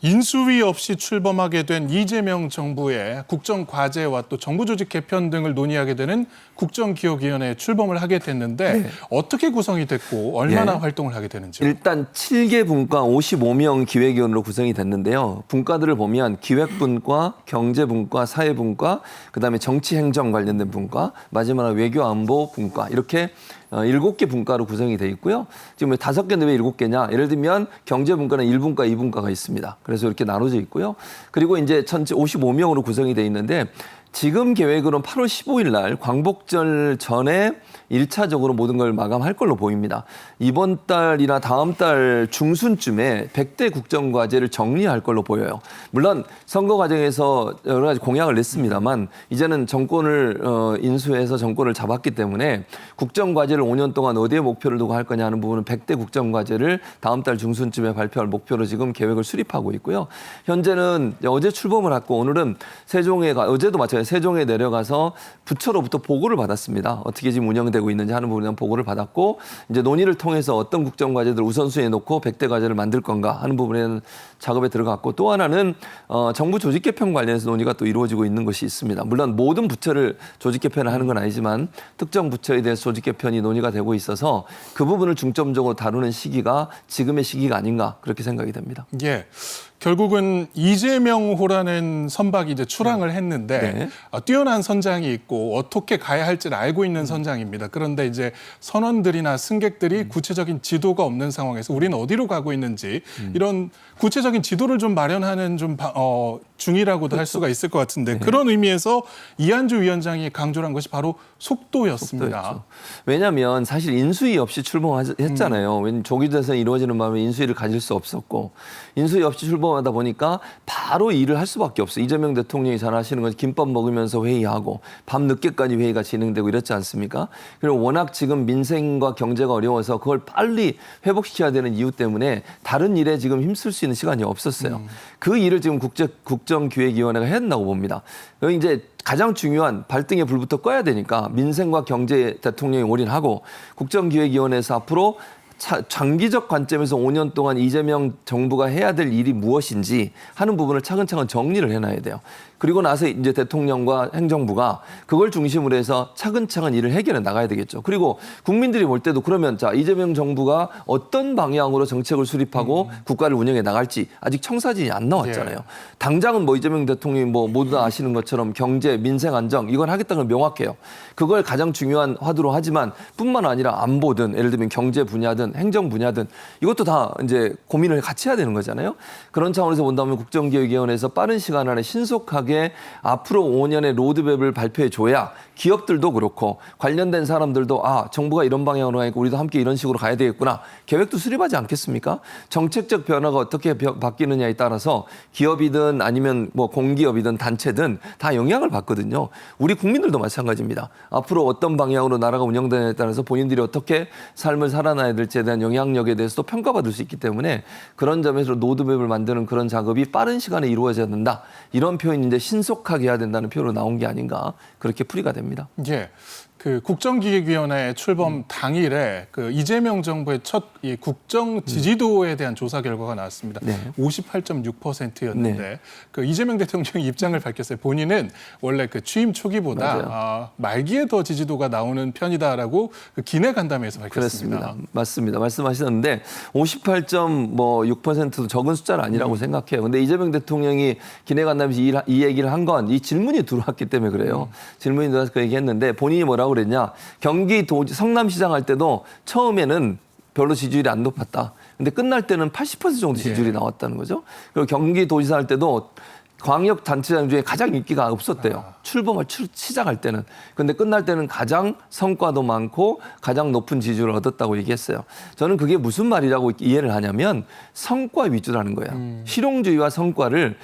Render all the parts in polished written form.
인수위 없이 출범하게 된 이재명 정부의 국정과제와 또 정부 조직 개편 등을 논의하게 되는 국정기획위원회에 출범을 하게 됐는데 네. 어떻게 구성이 됐고 얼마나 예. 활동을 하게 되는지요? 일단 7개 분과 55명 기획위원으로 구성이 됐는데요. 분과들을 보면 기획분과, 경제분과, 사회분과, 그다음에 정치행정 관련된 분과, 마지막으로 외교안보 분과 이렇게 7개 분과로 구성이 돼 있고요. 지금 왜 5개인데 왜 7개냐? 예를 들면 경제분과는 1분과, 2분과가 있습니다. 그래서 이렇게 나눠져 있고요. 그리고 이제 전체 55명으로 구성이 돼 있는데 지금 계획으로는 8월 15일 날 광복절 전에 1차적으로 모든 걸 마감할 걸로 보입니다. 이번 달이나 다음 달 중순쯤에 100대 국정과제를 정리할 걸로 보여요. 물론 선거 과정에서 여러 가지 공약을 냈습니다만 이제는 정권을 인수해서 정권을 잡았기 때문에 국정과제를 5년 동안 어디에 목표를 두고 할 거냐 하는 부분은 100대 국정과제를 다음 달 중순쯤에 발표할 목표로 지금 계획을 수립하고 있고요. 현재는 어제 출범을 했고 오늘은 어제도 마찬가지로 세종에 내려가서 부처로부터 보고를 받았습니다. 어떻게 지금 운영되고 있는지 하는 부분에 대한 보고를 받았고 이제 논의를 통해서 어떤 국정과제들 우선순위에 놓고 100대 과제를 만들 건가 하는 부분에는 작업에 들어갔고 또 하나는 정부 조직 개편 관련해서 논의가 또 이루어지고 있는 것이 있습니다. 물론 모든 부처를 조직 개편을 하는 건 아니지만 특정 부처에 대해서 조직 개편이 논의가 되고 있어서 그 부분을 중점적으로 다루는 시기가 지금의 시기가 아닌가 그렇게 생각이 됩니다. 예. 결국은 이재명호라는 선박이 이제 출항을 했는데 네. 뛰어난 선장이 있고 어떻게 가야 할지를 알고 있는 선장입니다. 그런데 이제 선원들이나 승객들이 구체적인 지도가 없는 상황에서 우리는 어디로 가고 있는지 이런 구체적인 지도를 좀 마련하는 중이라고도 할 수가 있을 것 같은데 그런 의미에서 이한주 위원장이 강조를 한 것이 바로 속도였습니다. 왜냐하면 사실 인수위 없이 출범했잖아요. 조기 대선이 이루어지는 바람에 인수위를 가질 수 없었고 인수위 없이 출범하다 보니까 바로 일을 할 수밖에 없어요. 이재명 대통령이 잘 아시는 건 김밥 먹으면서 회의하고 밤 늦게까지 회의가 진행되고 이렇지 않습니까? 그리고 워낙 지금 민생과 경제가 어려워서 그걸 빨리 회복시켜야 되는 이유 때문에 다른 일에 지금 힘쓸 수 있는 시간이 없었어요. 그 일을 지금 국정기획위원회가 해야 된다고 봅니다. 여기 이제 가장 중요한 발등에 불부터 꺼야 되니까 민생과 경제 대통령이 올인하고 국정기획위원회에서 앞으로 장기적 관점에서 5년 동안 이재명 정부가 해야 될 일이 무엇인지 하는 부분을 차근차근 정리를 해놔야 돼요. 그리고 나서 이제 대통령과 행정부가 그걸 중심으로 해서 차근차근 일을 해결해 나가야 되겠죠. 그리고 국민들이 볼 때도 그러면 자 이재명 정부가 어떤 방향으로 정책을 수립하고 국가를 운영해 나갈지 아직 청사진이 안 나왔잖아요. 예. 당장은 뭐 이재명 대통령이 뭐 모두 다 아시는 것처럼 경제, 민생 안정 이건 하겠다는 걸 명확해요. 그걸 가장 중요한 화두로 하지만 뿐만 아니라 안보든 예를 들면 경제 분야든 행정 분야든 이것도 다 이제 고민을 같이 해야 되는 거잖아요. 그런 차원에서 본다면 국정기획위원회에서 빠른 시간 안에 신속하게 앞으로 5년의 로드맵을 발표해 줘야 기업들도 그렇고 관련된 사람들도 정부가 이런 방향으로 가니까 우리도 함께 이런 식으로 가야 되겠구나. 계획도 수립하지 않겠습니까? 정책적 변화가 어떻게 바뀌느냐에 따라서 기업이든 아니면 뭐 공기업이든 단체든 다 영향을 받거든요. 우리 국민들도 마찬가지입니다. 앞으로 어떤 방향으로 나라가 운영되느냐에 따라서 본인들이 어떻게 삶을 살아나야 될지에 대한 영향력에 대해서도 평가받을 수 있기 때문에 그런 점에서 로드맵을 만드는 그런 작업이 빠른 시간에 이루어져야 된다. 이런 표현인데 신속하게 해야 된다는 표현으로 나온 게 아닌가 그렇게 풀이가 됩니다. 예. 그 국정기획위원회 출범 당일에 그 이재명 정부의 첫 이 국정 지지도에 대한 조사 결과가 나왔습니다. 네. 58.6%였는데 네. 그 이재명 대통령이 입장을 밝혔어요. 본인은 원래 그 취임 초기보다 말기에 더 지지도가 나오는 편이다라고 그 기내 간담회에서 밝혔습니다. 그렇습니다. 맞습니다. 말씀하셨는데 58.6%도 적은 숫자는 아니라고 생각해요. 근데 이재명 대통령이 기내 간담회에서 이 얘기를 한 건 이 질문이 들어왔기 때문에 그래요. 질문이 들어와서 그 얘기했는데 본인이 뭐라고 그랬냐. 경기도지 성남시장 할 때도 처음에는 별로 지지율이 안 높았다. 근데 끝날 때는 80% 정도 지지율이 나왔다는 거죠. 그리고 경기도지사 할 때도 광역단체장 중에 가장 인기가 없었대요. 시작할 때는. 근데 끝날 때는 가장 성과도 많고 가장 높은 지지율을 얻었다고 얘기했어요. 저는 그게 무슨 말이라고 이해를 하냐면 성과 위주라는 거예요. 실용주의와 성과를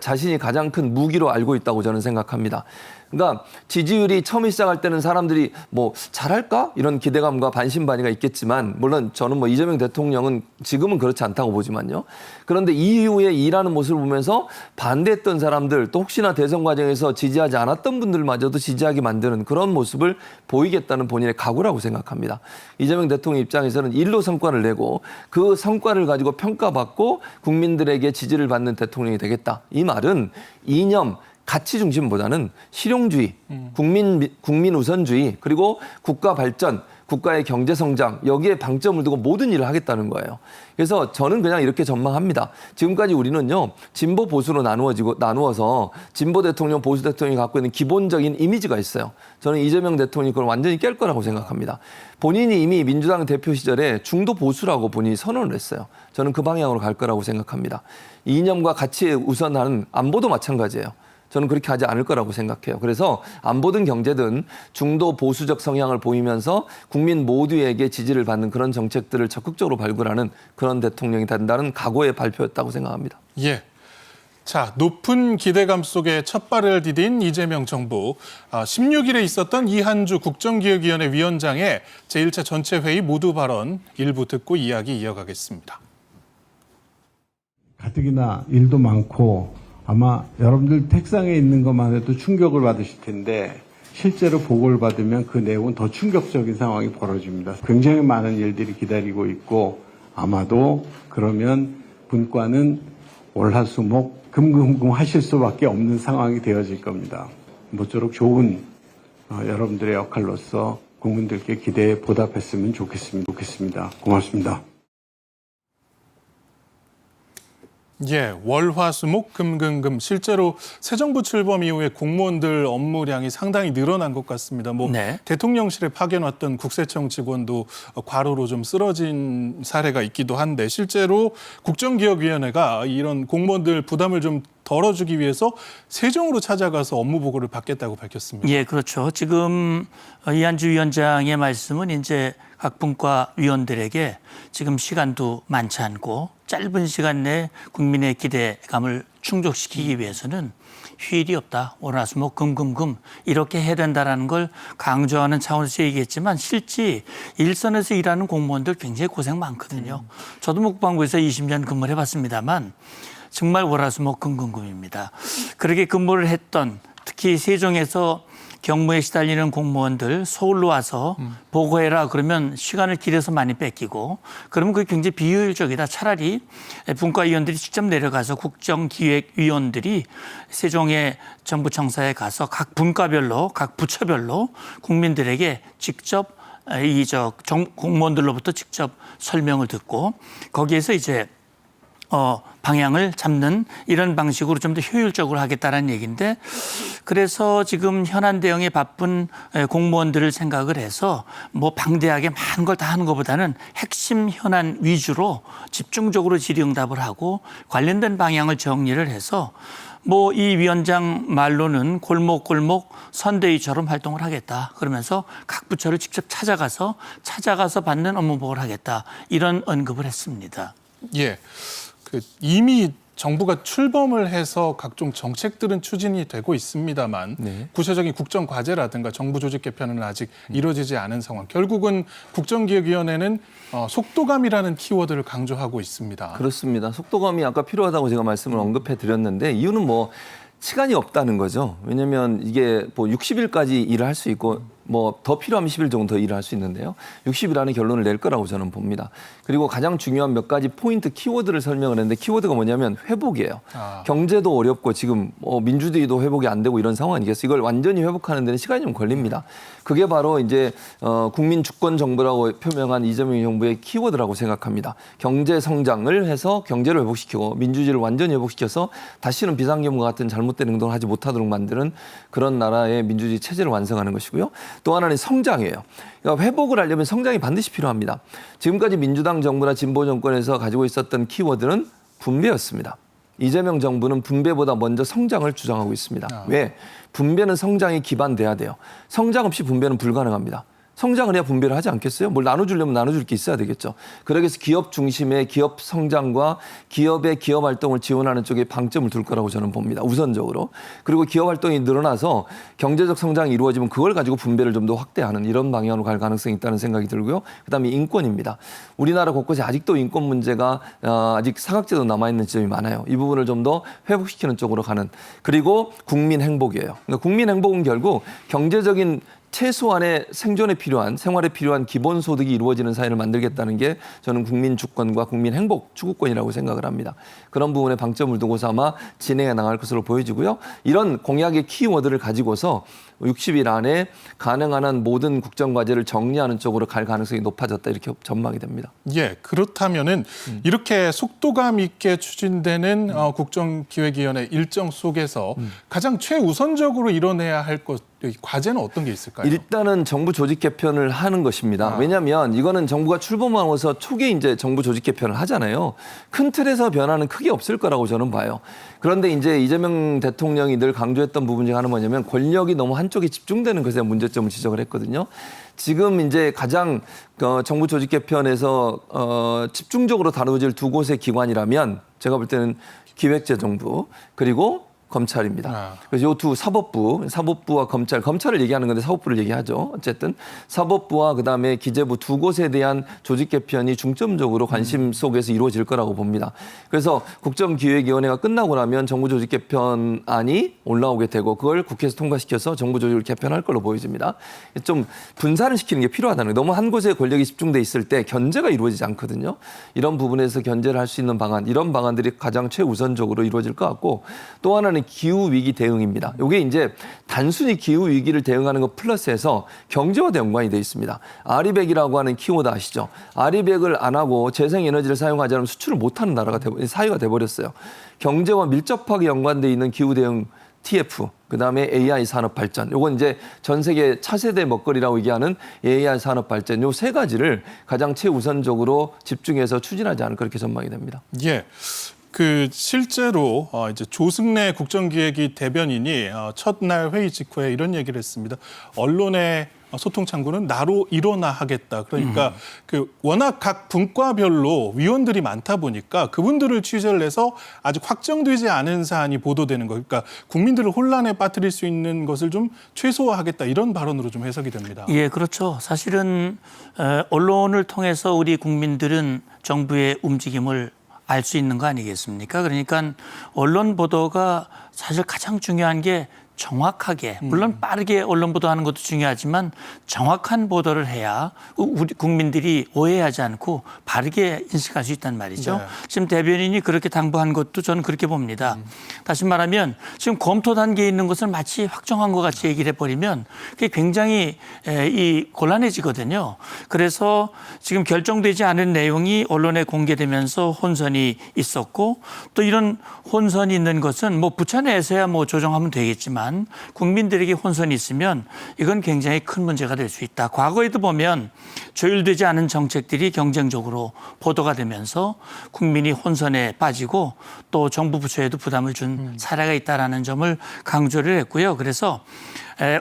자신이 가장 큰 무기로 알고 있다고 저는 생각합니다. 그러니까 지지율이 처음 시작할 때는 사람들이 뭐 잘할까? 이런 기대감과 반신반의가 있겠지만 물론 저는 뭐 이재명 대통령은 지금은 그렇지 않다고 보지만요. 그런데 이후에 일하는 모습을 보면서 반대했던 사람들 또 혹시나 대선 과정에서 지지하지 않았던 분들마저도 지지하게 만드는 그런 모습을 보이겠다는 본인의 각오라고 생각합니다. 이재명 대통령 입장에서는 일로 성과를 내고 그 성과를 가지고 평가받고 국민들에게 지지를 받는 대통령이 되겠다. 이 말은 이념 가치 중심보다는 실용주의, 국민 우선주의, 그리고 국가 발전, 국가의 경제 성장 여기에 방점을 두고 모든 일을 하겠다는 거예요. 그래서 저는 그냥 이렇게 전망합니다. 지금까지 우리는요 진보 보수로 나누어서 진보 대통령, 보수 대통령이 갖고 있는 기본적인 이미지가 있어요. 저는 이재명 대통령이 그걸 완전히 깰 거라고 생각합니다. 본인이 이미 민주당 대표 시절에 중도 보수라고 본인이 선언을 했어요. 저는 그 방향으로 갈 거라고 생각합니다. 이념과 가치에 우선하는 안보도 마찬가지예요. 저는 그렇게 하지 않을 거라고 생각해요. 그래서 안보든 경제든 중도 보수적 성향을 보이면서 국민 모두에게 지지를 받는 그런 정책들을 적극적으로 발굴하는 그런 대통령이 된다는 각오의 발표였다고 생각합니다. 예. 자, 높은 기대감 속에 첫 발을 디딘 이재명 정부. 16일에 있었던 이한주 국정기획위원회 위원장의 제1차 전체 회의 모두 발언 일부 듣고 이야기 이어가겠습니다. 가뜩이나 일도 많고 아마 여러분들 책상에 있는 것만 해도 충격을 받으실 텐데 실제로 보고를 받으면 그 내용은 더 충격적인 상황이 벌어집니다. 굉장히 많은 일들이 기다리고 있고 아마도 그러면 분과는 월화수목 금금금 하실 수밖에 없는 상황이 되어질 겁니다. 모쪼록 좋은 여러분들의 역할로서 국민들께 기대에 보답했으면 좋겠습니다. 고맙습니다. 예, 월화수목 금금금 실제로 새 정부 출범 이후에 공무원들 업무량이 상당히 늘어난 것 같습니다. 네. 대통령실에 파견 왔던 국세청 직원도 과로로 좀 쓰러진 사례가 있기도 한데 실제로 국정기획위원회가 이런 공무원들 부담을 좀 덜어주기 위해서 세종으로 찾아가서 업무 보고를 받겠다고 밝혔습니다. 예, 그렇죠. 지금 이한주 위원장의 말씀은 이제 각 분과 위원들에게 지금 시간도 많지 않고 짧은 시간 내에 국민의 기대감을 충족시키기 위해서는 휴일이 없다. 월화수목 금금금 이렇게 해야 된다는 걸 강조하는 차원에서 얘기했지만 실제 일선에서 일하는 공무원들 굉장히 고생 많거든요. 저도 국방부에서 20년 근무를 해봤습니다만 정말 월화수목 금금금입니다. 그렇게 근무를 했던 특히 세종에서 경무에 시달리는 공무원들 서울로 와서 보고해라 그러면 시간을 길어서 많이 뺏기고 그러면 그게 굉장히 비효율적이다. 차라리 분과위원들이 직접 내려가서 국정기획위원들이 세종의 정부청사에 가서 각 분과별로 각 부처별로 국민들에게 직접 공무원들로부터 직접 설명을 듣고 거기에서 이제 방향을 잡는 이런 방식으로 좀 더 효율적으로 하겠다는 얘기인데 그래서 지금 현안 대응에 바쁜 공무원들을 생각을 해서 뭐 방대하게 많은 걸 다 하는 것보다는 핵심 현안 위주로 집중적으로 질의응답을 하고 관련된 방향을 정리를 해서 뭐 이 위원장 말로는 골목골목 선대위처럼 활동을 하겠다. 그러면서 각 부처를 직접 찾아가서 받는 업무 보고를 하겠다. 이런 언급을 했습니다. 예. 이미 정부가 출범을 해서 각종 정책들은 추진이 되고 있습니다만 네. 구체적인 국정 과제라든가 정부 조직 개편은 아직 이루어지지 않은 상황. 결국은 국정기획위원회는 속도감이라는 키워드를 강조하고 있습니다. 그렇습니다. 속도감이 아까 필요하다고 제가 말씀을 언급해 드렸는데 이유는 뭐 시간이 없다는 거죠. 왜냐하면 이게 뭐 60일까지 일을 할 수 있고 뭐 더 필요하면 10일 정도 더 일을 할 수 있는데요. 60일 안에 결론을 낼 거라고 저는 봅니다. 그리고 가장 중요한 몇 가지 포인트 키워드를 설명을 했는데 키워드가 뭐냐면 회복이에요. 경제도 어렵고 지금 민주주의도 회복이 안 되고 이런 상황이겠어요. 이걸 완전히 회복하는 데는 시간이 좀 걸립니다. 그게 바로 이제 국민 주권 정부라고 표명한 이재명 정부의 키워드라고 생각합니다. 경제 성장을 해서 경제를 회복시키고 민주주의를 완전히 회복시켜서 다시는 비상경과 같은 잘못된 행동을 하지 못하도록 만드는 그런 나라의 민주주의 체제를 완성하는 것이고요. 또 하나는 성장이에요. 그러니까 회복을 하려면 성장이 반드시 필요합니다. 지금까지 민주당 정부나 진보 정권에서 가지고 있었던 키워드는 분배였습니다. 이재명 정부는 분배보다 먼저 성장을 주장하고 있습니다. 왜? 분배는 성장이 기반돼야 돼요. 성장 없이 분배는 불가능합니다. 성장을 해야 분배를 하지 않겠어요? 뭘 나눠주려면 나눠줄 게 있어야 되겠죠. 그러기 위해서 기업 중심의 기업 성장과 기업의 기업 활동을 지원하는 쪽에 방점을 둘 거라고 저는 봅니다. 우선적으로. 그리고 기업 활동이 늘어나서 경제적 성장이 이루어지면 그걸 가지고 분배를 좀 더 확대하는 이런 방향으로 갈 가능성이 있다는 생각이 들고요. 그다음에 인권입니다. 우리나라 곳곳에 아직도 인권 문제가 아직 사각지대로 남아있는 지점이 많아요. 이 부분을 좀 더 회복시키는 쪽으로 가는. 그리고 국민 행복이에요. 그러니까 국민 행복은 결국 경제적인 최소한의 생존에 필요한 생활에 필요한 기본소득이 이루어지는 사회를 만들겠다는 게 저는 국민 주권과 국민 행복 추구권이라고 생각을 합니다. 그런 부분에 방점을 두고서 아마 진행해 나갈 것으로 보여지고요. 이런 공약의 키워드를 가지고서 60일 안에 가능한 한 모든 국정과제를 정리하는 쪽으로 갈 가능성이 높아졌다 이렇게 전망이 됩니다. 예, 그렇다면은 이렇게 속도감 있게 추진되는 국정기획위원회 일정 속에서 가장 최우선적으로 이뤄내야 할 것, 과제는 어떤 게 있을까요? 일단은 정부 조직 개편을 하는 것입니다. 왜냐하면 이거는 정부가 출범하고서 초기에 이제 정부 조직 개편을 하잖아요. 큰 틀에서 변화는 크게 없을 거라고 저는 봐요. 그런데 이제 이재명 대통령이 늘 강조했던 부분 중 하나는 뭐냐면 권력이 너무 한쪽에 집중되는 것에 문제점을 지적을 했거든요. 지금 이제 가장 정부 조직 개편에서 집중적으로 다뤄질 두 곳의 기관이라면 제가 볼 때는 기획재정부 그리고 검찰입니다. 그래서 이 두 사법부와 검찰을 얘기하는 건데 사법부를 얘기하죠. 어쨌든 사법부와 그다음에 기재부 두 곳에 대한 조직 개편이 중점적으로 관심 속에서 이루어질 거라고 봅니다. 그래서 국정기획위원회가 끝나고 나면 정부 조직 개편안이 올라오게 되고 그걸 국회에서 통과시켜서 정부 조직을 개편할 걸로 보여집니다. 좀 분산을 시키는 게 필요하다는 거예요. 너무 한 곳에 권력이 집중돼 있을 때 견제가 이루어지지 않거든요. 이런 부분에서 견제를 할 수 있는 방안, 이런 방안들이 가장 최우선적으로 이루어질 것 같고 또 하나는 기후 위기 대응입니다. 이게 이제 단순히 기후 위기를 대응하는 것 플러스해서 경제와도 연관이 돼 있습니다. 아리백이라고 하는 키워드 아시죠? 아리백을 안 하고 재생에너지를 사용하지 않으면 수출을 못하는 사회가 돼버렸어요. 경제와 밀접하게 연관돼 있는 기후 대응 TF, 그다음에 AI 산업 발전. 요건 이제 전 세계 차세대 먹거리라고 얘기하는 AI 산업 발전. 요 세 가지를 가장 최우선적으로 집중해서 추진하지 않을까 그렇게 전망이 됩니다. 예. 실제로 이제 조승래 국정기획위 대변인이 첫날 회의 직후에 이런 얘기를 했습니다. 언론의 소통 창구는 나로 일원화하겠다. 그러니까 워낙 각 분과별로 위원들이 많다 보니까 그분들을 취재를 해서 아직 확정되지 않은 사안이 보도되는 거. 그러니까 국민들을 혼란에 빠뜨릴 수 있는 것을 좀 최소화하겠다. 이런 발언으로 좀 해석이 됩니다. 예, 그렇죠. 사실은 언론을 통해서 우리 국민들은 정부의 움직임을 알 수 있는 거 아니겠습니까? 그러니까 언론 보도가 사실 가장 중요한 게 정확하게, 물론 빠르게 언론 보도하는 것도 중요하지만 정확한 보도를 해야 우리 국민들이 오해하지 않고 바르게 인식할 수 있단 말이죠. 네. 지금 대변인이 그렇게 당부한 것도 저는 그렇게 봅니다. 다시 말하면 지금 검토 단계에 있는 것을 마치 확정한 것 같이 얘기를 해버리면 그게 굉장히 곤란해지거든요. 그래서 지금 결정되지 않은 내용이 언론에 공개되면서 혼선이 있었고 또 이런 혼선이 있는 것은 뭐 부처 내에서야 뭐 조정하면 되겠지만 국민들에게 혼선이 있으면 이건 굉장히 큰 문제가 될 수 있다. 과거에도 보면 조율되지 않은 정책들이 경쟁적으로 보도가 되면서 국민이 혼선에 빠지고 또 정부 부처에도 부담을 준 사례가 있다라는 점을 강조를 했고요. 그래서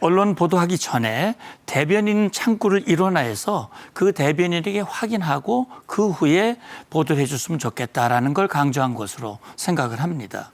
언론 보도하기 전에 대변인 창구를 일원화해서 그 대변인에게 확인하고 그 후에 보도를 해줬으면 좋겠다라는 걸 강조한 것으로 생각을 합니다.